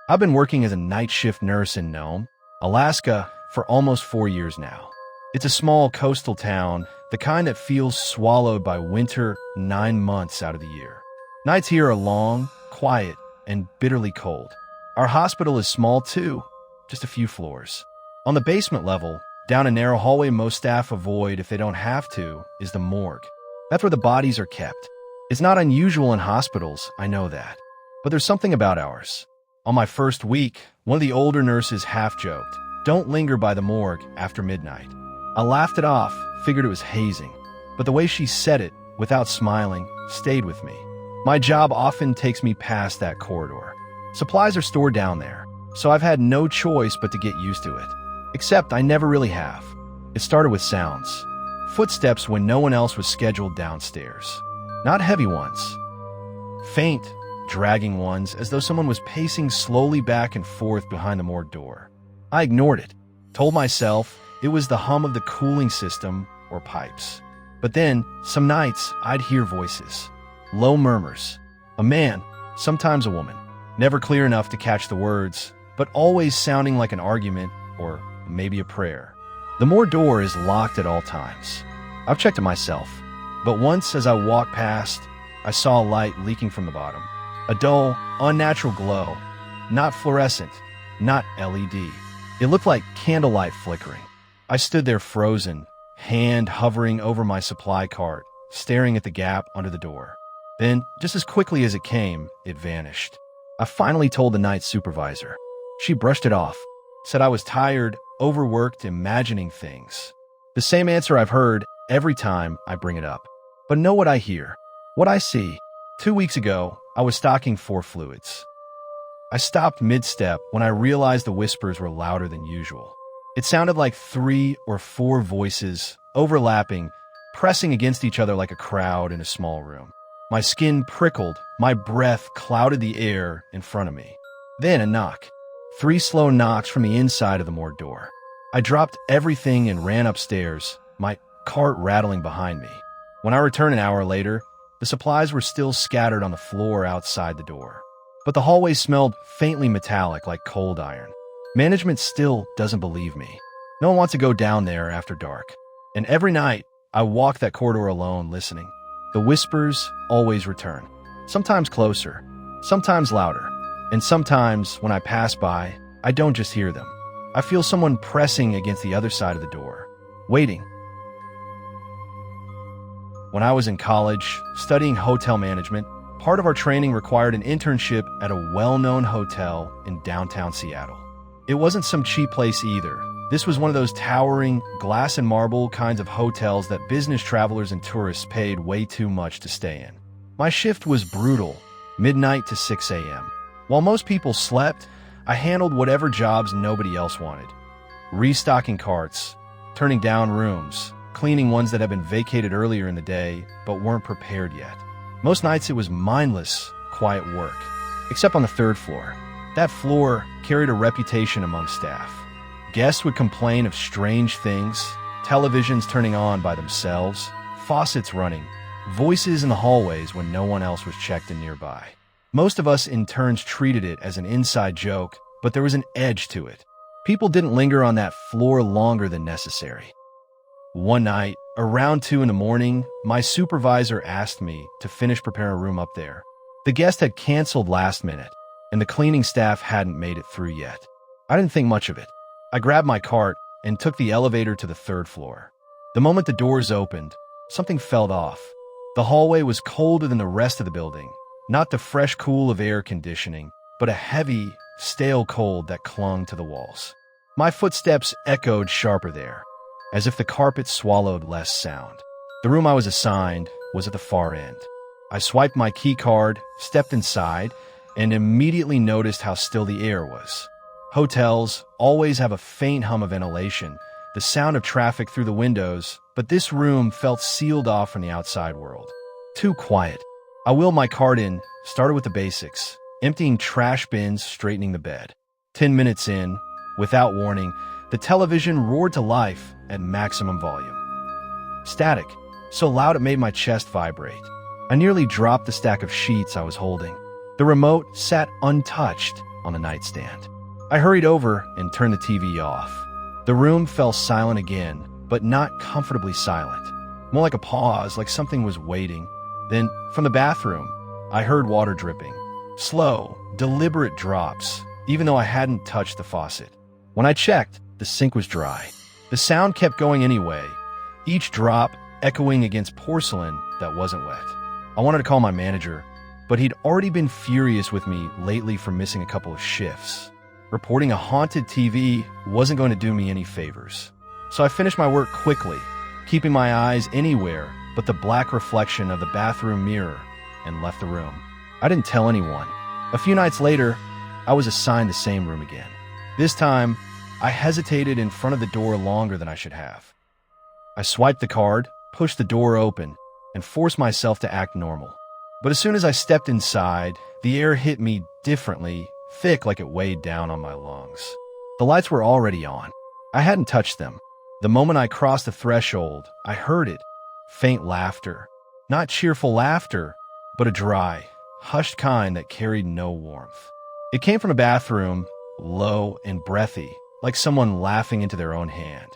I've been working as a night shift nurse in Nome, Alaska, for almost 4 years now. It's a small coastal town, the kind that feels swallowed by winter 9 months out of the year. Nights here are long, quiet, and bitterly cold. Our hospital is small too, just a few floors. On the basement level, down a narrow hallway most staff avoid if they don't have to, is the morgue. That's where the bodies are kept. It's not unusual in hospitals, I know that. But there's something about ours. On my first week, one of the older nurses half-joked, "Don't linger by the morgue after midnight." I laughed it off, figured it was hazing. But the way she said it, without smiling, stayed with me. My job often takes me past that corridor. Supplies are stored down there, so I've had no choice but to get used to it. Except I never really have. It started with sounds. Footsteps when no one else was scheduled downstairs. Not heavy ones. Faint, dragging ones, as though someone was pacing slowly back and forth behind the morgue door. I ignored it, told myself it was the hum of the cooling system or pipes. But then, some nights, I'd hear voices. Low murmurs. A man, sometimes a woman. Never clear enough to catch the words, but always sounding like an argument or maybe a prayer. The morgue door is locked at all times. I've checked it myself, but once as I walked past, I saw a light leaking from the bottom. A dull, unnatural glow. Not fluorescent, not LED. It looked like candlelight flickering. I stood there frozen, hand hovering over my supply cart, staring at the gap under the door. Then, just as quickly as it came, it vanished. I finally told the night supervisor. She brushed it off, said I was tired, overworked, imagining things. The same answer I've heard every time I bring it up. But know what I hear, what I see. 2 weeks ago, I was stocking for fluids. I stopped mid-step when I realized the whispers were louder than usual. It sounded like 3 or 4 voices, overlapping, pressing against each other like a crowd in a small room. My skin prickled, my breath clouded the air in front of me. Then a knock. 3 slow knocks from the inside of the morgue door. I dropped everything and ran upstairs, my cart rattling behind me. When I returned an hour later, the supplies were still scattered on the floor outside the door. But the hallway smelled faintly metallic like cold iron. Management still doesn't believe me. No one wants to go down there after dark. And every night, I walk that corridor alone listening. The whispers always return. Sometimes closer, sometimes louder. And sometimes, when I pass by, I don't just hear them. I feel someone pressing against the other side of the door, waiting. When I was in college, studying hotel management, part of our training required an internship at a well-known hotel in downtown Seattle. It wasn't some cheap place either. This was one of those towering, glass and marble kinds of hotels that business travelers and tourists paid way too much to stay in. My shift was brutal, midnight to 6 a.m. While most people slept, I handled whatever jobs nobody else wanted. Restocking carts, turning down rooms, cleaning ones that had been vacated earlier in the day but weren't prepared yet. Most nights it was mindless, quiet work, except on the 3rd floor. That floor carried a reputation among staff. Guests would complain of strange things, televisions turning on by themselves, faucets running, voices in the hallways when no one else was checked in nearby. Most of us interns treated it as an inside joke, but there was an edge to it. People didn't linger on that floor longer than necessary. One night, around 2 in the morning, my supervisor asked me to finish preparing a room up there. The guest had canceled last minute, and the cleaning staff hadn't made it through yet. I didn't think much of it. I grabbed my cart and took the elevator to the 3rd floor. The moment the doors opened, something felt off. The hallway was colder than the rest of the building, not the fresh cool of air conditioning, but a heavy, stale cold that clung to the walls. My footsteps echoed sharper there, as if the carpet swallowed less sound. The room I was assigned was at the far end. I swiped my key card, stepped inside, and immediately noticed how still the air was. Hotels always have a faint hum of ventilation, the sound of traffic through the windows, but this room felt sealed off from the outside world. Too quiet. I wheeled my cart in, started with the basics, emptying trash bins, straightening the bed. 10 minutes in, without warning, the television roared to life at maximum volume. Static, so loud it made my chest vibrate. I nearly dropped the stack of sheets I was holding. The remote sat untouched, on the nightstand. I hurried over and turned the TV off. The room fell silent again, but not comfortably silent. More like a pause, like something was waiting. Then, from the bathroom, I heard water dripping. Slow, deliberate drops, even though I hadn't touched the faucet. When I checked, the sink was dry. The sound kept going anyway, each drop echoing against porcelain that wasn't wet. I wanted to call my manager, but he'd already been furious with me lately for missing a couple of shifts. Reporting a haunted TV wasn't going to do me any favors. So I finished my work quickly, keeping my eyes anywhere but the black reflection of the bathroom mirror, and left the room. I didn't tell anyone. A few nights later, I was assigned the same room again. This time, I hesitated in front of the door longer than I should have. I swiped the card, pushed the door open, and forced myself to act normal. But as soon as I stepped inside, the air hit me differently, thick like it weighed down on my lungs. The lights were already on. I hadn't touched them. The moment I crossed the threshold, I heard it. Faint laughter. Not cheerful laughter, but a dry, hushed kind that carried no warmth. It came from a bathroom, low and breathy, like someone laughing into their own hand.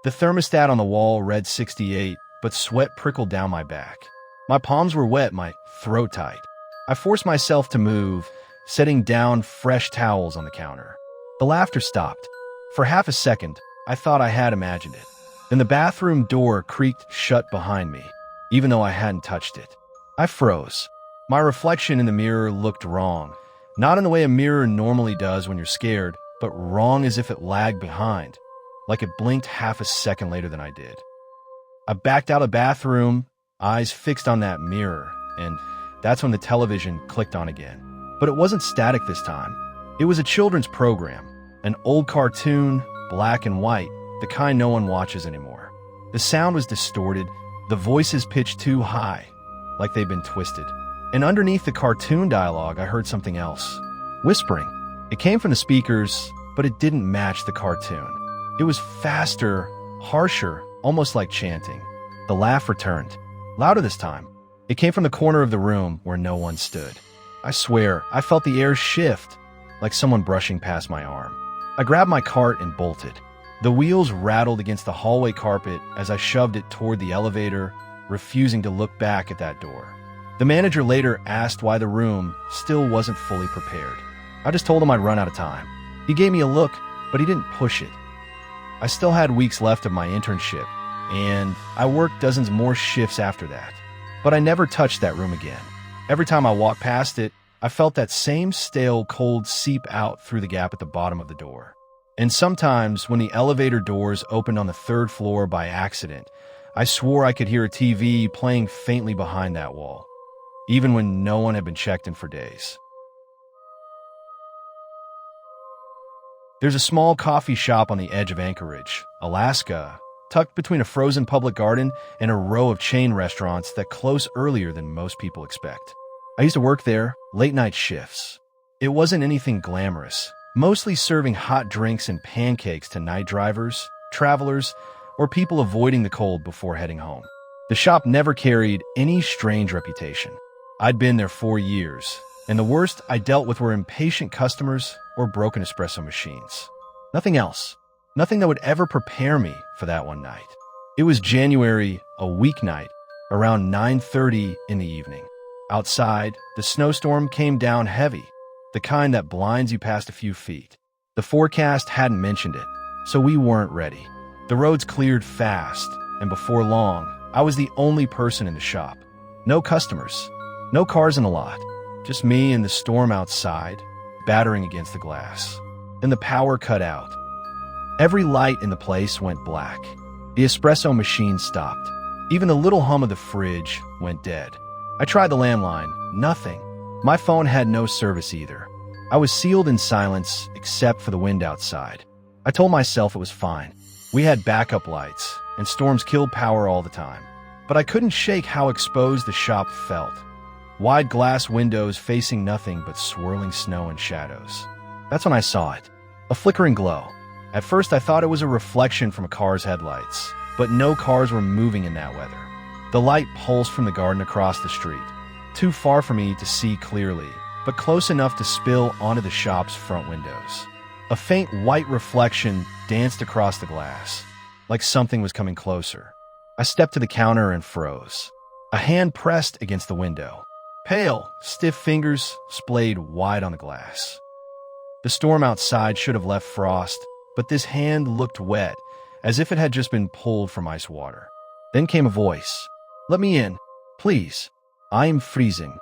The thermostat on the wall read 68, but sweat prickled down my back. My palms were wet, my throat tight. I forced myself to move, setting down fresh towels on the counter. The laughter stopped. For half a second, I thought I had imagined it. Then the bathroom door creaked shut behind me, even though I hadn't touched it. I froze. My reflection in the mirror looked wrong. Not in the way a mirror normally does when you're scared, but wrong as if it lagged behind, like it blinked half a second later than I did. I backed out of the bathroom, eyes fixed on that mirror, and that's when the television clicked on again. But it wasn't static this time. It was a children's program, an old cartoon, black and white, the kind no one watches anymore. The sound was distorted, the voices pitched too high, like they'd been twisted. And underneath the cartoon dialogue, I heard something else. Whispering. It came from the speakers, but it didn't match the cartoon. It was faster, harsher, almost like chanting. The laugh returned. Louder this time. It came from the corner of the room where no one stood. I swear, I felt the air shift, like someone brushing past my arm. I grabbed my cart and bolted. The wheels rattled against the hallway carpet as I shoved it toward the elevator, refusing to look back at that door. The manager later asked why the room still wasn't fully prepared. I just told him I'd run out of time. He gave me a look, but he didn't push it. I still had weeks left of my internship, and I worked dozens more shifts after that. But I never touched that room again. Every time I walked past it, I felt that same stale cold seep out through the gap at the bottom of the door. And sometimes, when the elevator doors opened on the third floor by accident, I swore I could hear a TV playing faintly behind that wall, even when no one had been checked in for days. There's a small coffee shop on the edge of Anchorage, Alaska, tucked between a frozen public garden and a row of chain restaurants that close earlier than most people expect. I used to work there, late-night shifts. It wasn't anything glamorous, mostly serving hot drinks and pancakes to night drivers, travelers, or people avoiding the cold before heading home. The shop never carried any strange reputation. I'd been there 4 years, and the worst I dealt with were impatient customers or broken espresso machines. Nothing else. Nothing that would ever prepare me for that one night. It was January, a weeknight, around 9:30 in the evening. Outside, the snowstorm came down heavy, the kind that blinds you past a few feet. The forecast hadn't mentioned it, so we weren't ready. The roads cleared fast, and before long, I was the only person in the shop. No customers, no cars in the lot, just me and the storm outside, battering against the glass. Then the power cut out. Every light in the place went black. The espresso machine stopped. Even the little hum of the fridge went dead. I tried the landline. Nothing. My phone had no service either. I was sealed in silence except for the wind outside. I told myself it was fine. We had backup lights, and storms killed power all the time. But I couldn't shake how exposed the shop felt. Wide glass windows facing nothing but swirling snow and shadows. That's when I saw it. A flickering glow. At first I thought it was a reflection from a car's headlights, but no cars were moving in that weather. The light pulsed from the garden across the street, too far for me to see clearly, but close enough to spill onto the shop's front windows. A faint white reflection danced across the glass, like something was coming closer. I stepped to the counter and froze. A hand pressed against the window. Pale, stiff fingers splayed wide on the glass. The storm outside should have left frost, but this hand looked wet, as if it had just been pulled from ice water. Then came a voice. "Let me in, please. I am freezing."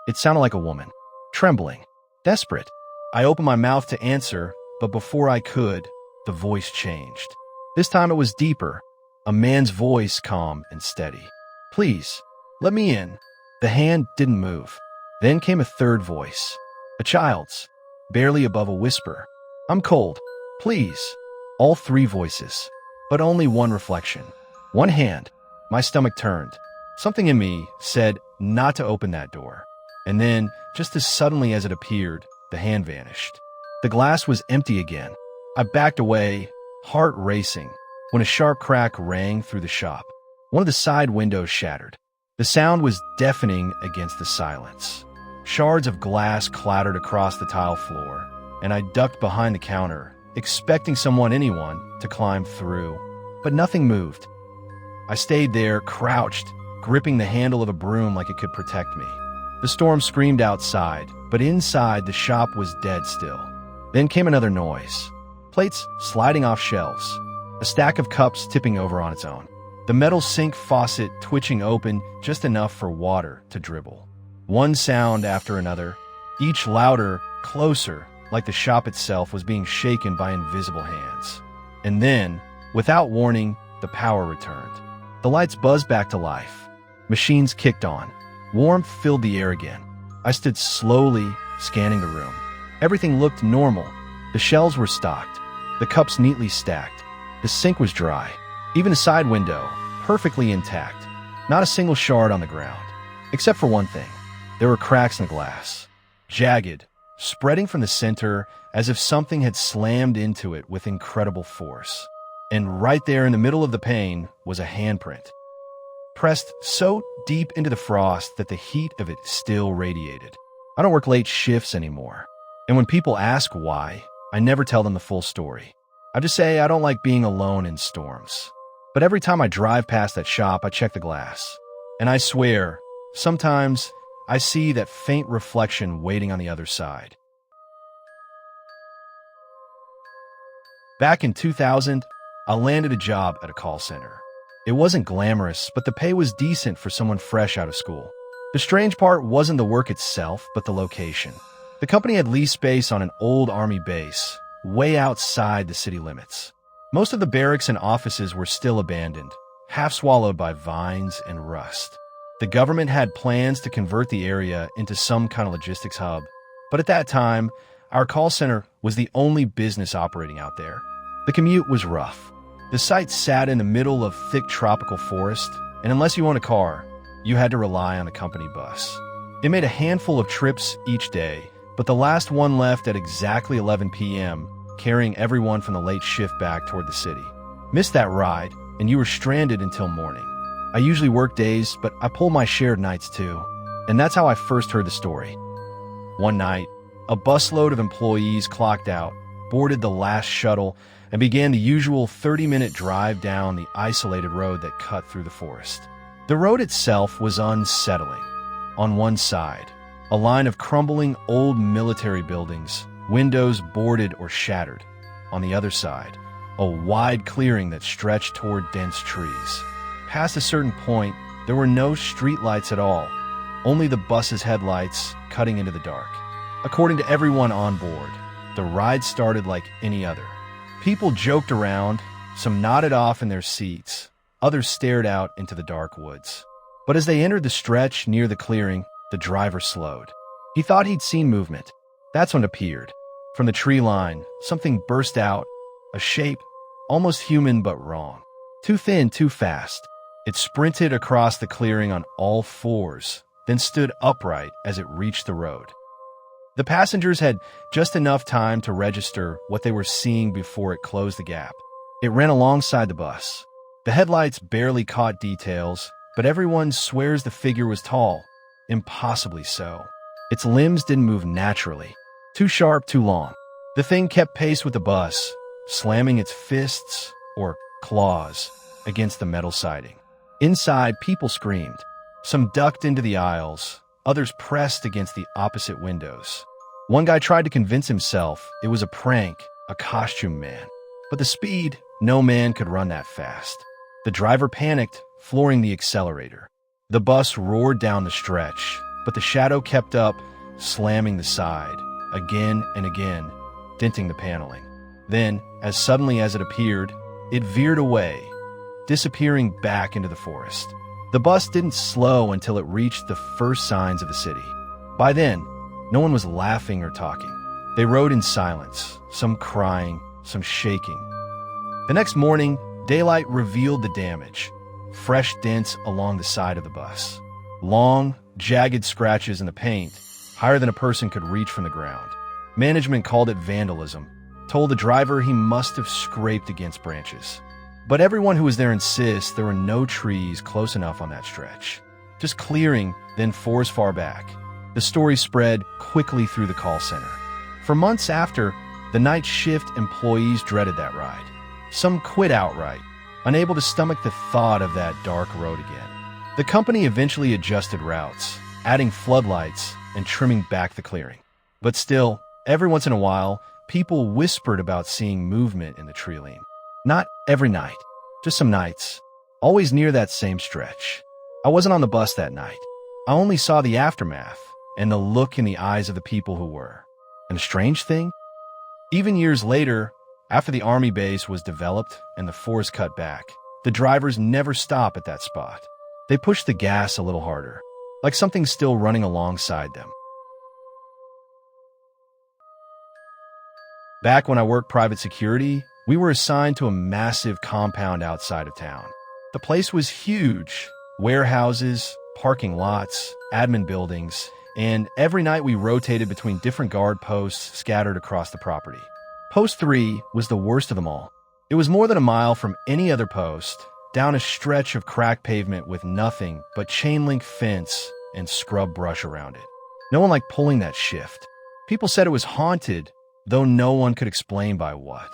It sounded like a woman, trembling, desperate. I opened my mouth to answer, but before I could, the voice changed. This time it was deeper, a man's voice, calm and steady. "Please, let me in." The hand didn't move. Then came a third voice, a child's, barely above a whisper. "I'm cold. Please." All three voices, but only one reflection. One hand. My stomach turned. Something in me said not to open that door. And then, just as suddenly as it appeared, the hand vanished. The glass was empty again. I backed away, heart racing, when a sharp crack rang through the shop. One of the side windows shattered. The sound was deafening against the silence. Shards of glass clattered across the tile floor, and I ducked behind the counter, expecting anyone, to climb through. But nothing moved. I stayed there, crouched, gripping the handle of a broom like it could protect me. The storm screamed outside, but inside the shop was dead still. Then came another noise. Plates sliding off shelves. A stack of cups tipping over on its own. The metal sink faucet twitching open just enough for water to dribble. One sound after another, each louder, closer, like the shop itself was being shaken by invisible hands. And then, without warning, the power returned. The lights buzzed back to life. Machines kicked on. Warmth filled the air again. I stood slowly, scanning the room. Everything looked normal. The shelves were stocked. The cups neatly stacked. The sink was dry. Even the side window, perfectly intact. Not a single shard on the ground. Except for one thing. There were cracks in the glass. Jagged, spreading from the center as if something had slammed into it with incredible force. And right there in the middle of the pane was a handprint, pressed so deep into the frost that the heat of it still radiated. I don't work late shifts anymore. And when people ask why, I never tell them the full story. I just say I don't like being alone in storms. But every time I drive past that shop, I check the glass. And I swear, sometimes I see that faint reflection waiting on the other side. Back in 2000, I landed a job at a call center. It wasn't glamorous, but the pay was decent for someone fresh out of school. The strange part wasn't the work itself, but the location. The company had leased space on an old army base, way outside the city limits. Most of the barracks and offices were still abandoned, half swallowed by vines and rust. The government had plans to convert the area into some kind of logistics hub, but at that time, our call center was the only business operating out there. The commute was rough. The site sat in the middle of thick tropical forest, and unless you owned a car, you had to rely on a company bus. It made a handful of trips each day, but the last one left at exactly 11 p.m., carrying everyone from the late shift back toward the city. Missed that ride, and you were stranded until morning. I usually work days, but I pull my shared nights too, and that's how I first heard the story. One night, a busload of employees clocked out, boarded the last shuttle, and began the usual 30-minute drive down the isolated road that cut through the forest. The road itself was unsettling. On one side, a line of crumbling old military buildings, windows boarded or shattered. On the other side, a wide clearing that stretched toward dense trees. Past a certain point, there were no streetlights at all, only the bus's headlights cutting into the dark. According to everyone on board, the ride started like any other. People joked around, some nodded off in their seats, others stared out into the dark woods. But as they entered the stretch near the clearing, the driver slowed. He thought he'd seen movement. That's when it appeared. From the tree line, something burst out, a shape, almost human but wrong. Too thin, too fast. It sprinted across the clearing on all fours, then stood upright as it reached the road. The passengers had just enough time to register what they were seeing before it closed the gap. It ran alongside the bus. The headlights barely caught details, but everyone swears the figure was tall, impossibly so. Its limbs didn't move naturally. Too sharp, too long. The thing kept pace with the bus, slamming its fists, or claws, against the metal siding. Inside, people screamed. Some ducked into the aisles, others pressed against the opposite windows. One guy tried to convince himself it was a prank, a costume man. But the speed, no man could run that fast. The driver panicked, flooring the accelerator. The bus roared down the stretch, but the shadow kept up, slamming the side, again and again, denting the paneling. Then, as suddenly as it appeared, it veered away, disappearing back into the forest. The bus didn't slow until it reached the first signs of the city. By then, no one was laughing or talking. They rode in silence, some crying, some shaking. The next morning, daylight revealed the damage. Fresh dents along the side of the bus. Long, jagged scratches in the paint, higher than a person could reach from the ground. Management called it vandalism, told the driver he must have scraped against branches. But everyone who was there insists there were no trees close enough on that stretch. Just clearing, then forest far back. The story spread quickly through the call center. For months after, the night shift employees dreaded that ride. Some quit outright, unable to stomach the thought of that dark road again. The company eventually adjusted routes, adding floodlights and trimming back the clearing. But still, every once in a while, people whispered about seeing movement in the tree line. Not every night, just some nights, always near that same stretch. I wasn't on the bus that night. I only saw the aftermath and the look in the eyes of the people who were. And the strange thing? Even years later, after the army base was developed and the forest cut back, the drivers never stop at that spot. They push the gas a little harder, like something's still running alongside them. Back when I worked private security, we were assigned to a massive compound outside of town. The place was huge. Warehouses, parking lots, admin buildings, and every night we rotated between different guard posts scattered across the property. Post 3 was the worst of them all. It was more than a mile from any other post, down a stretch of cracked pavement with nothing but chain-link fence and scrub brush around it. No one liked pulling that shift. People said it was haunted, though no one could explain by what.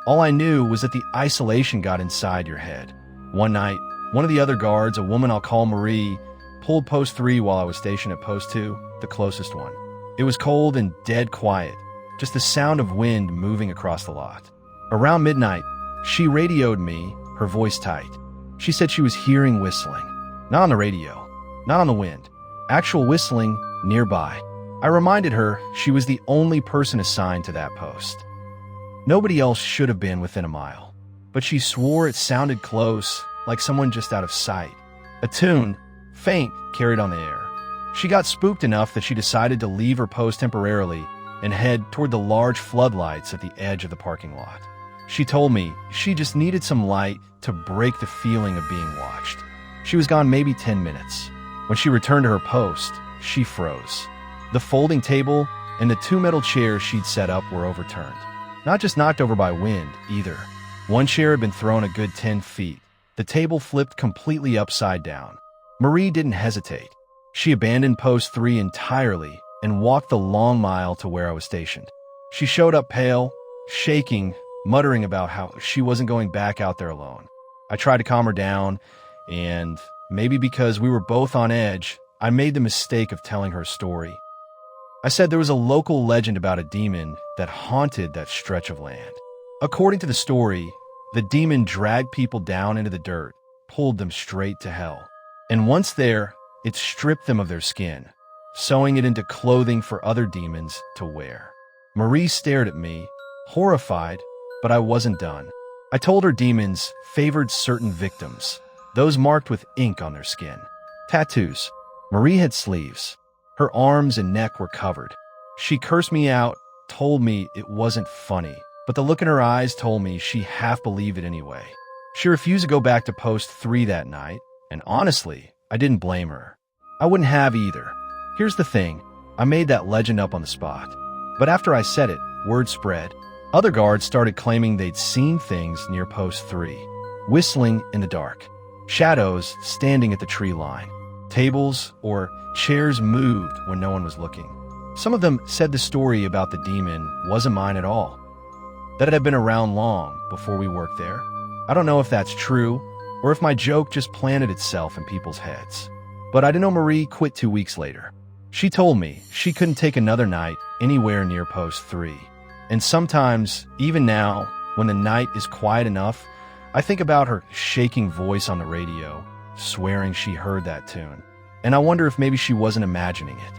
All I knew was that the isolation got inside your head. One night, one of the other guards, a woman I'll call Marie, pulled Post 3 while I was stationed at Post 2, the closest one. It was cold and dead quiet, just the sound of wind moving across the lot. Around midnight, she radioed me, her voice tight. She said she was hearing whistling. Not on the radio, not on the wind. Actual whistling nearby. I reminded her she was the only person assigned to that post. Nobody else should have been within a mile, but she swore it sounded close, like someone just out of sight. A tune, faint, carried on the air. She got spooked enough that she decided to leave her post temporarily and head toward the large floodlights at the edge of the parking lot. She told me she just needed some light to break the feeling of being watched. She was gone maybe 10 minutes. When she returned to her post, she froze. The folding table and the 2 metal chairs she'd set up were overturned. Not just knocked over by wind, either. One chair had been thrown a good 10 feet. The table flipped completely upside down. Marie didn't hesitate. She abandoned Post 3 entirely and walked the long mile to where I was stationed. She showed up pale, shaking, muttering about how she wasn't going back out there alone. I tried to calm her down, and maybe because we were both on edge, I made the mistake of telling her story. I said there was a local legend about a demon that haunted that stretch of land. According to the story, the demon dragged people down into the dirt, pulled them straight to hell. And once there, it stripped them of their skin, sewing it into clothing for other demons to wear. Marie stared at me, horrified, but I wasn't done. I told her demons favored certain victims, those marked with ink on their skin. Tattoos. Marie had sleeves. Her arms and neck were covered. She cursed me out, told me it wasn't funny, but the look in her eyes told me she half believed it anyway. She refused to go back to Post 3 that night, and honestly, I didn't blame her. I wouldn't have either. Here's the thing, I made that legend up on the spot. But after I said it, word spread. Other guards started claiming they'd seen things near Post 3. Whistling in the dark. Shadows standing at the tree line. Tables or chairs moved when no one was looking. Some of them said the story about the demon wasn't mine at all, that it had been around long before we worked there. I don't know if that's true, or if my joke just planted itself in people's heads. But I didn't know Marie quit 2 weeks later. She told me she couldn't take another night anywhere near Post 3. And sometimes, even now, when the night is quiet enough, I think about her shaking voice on the radio, swearing she heard that tune. And I wonder if maybe she wasn't imagining it.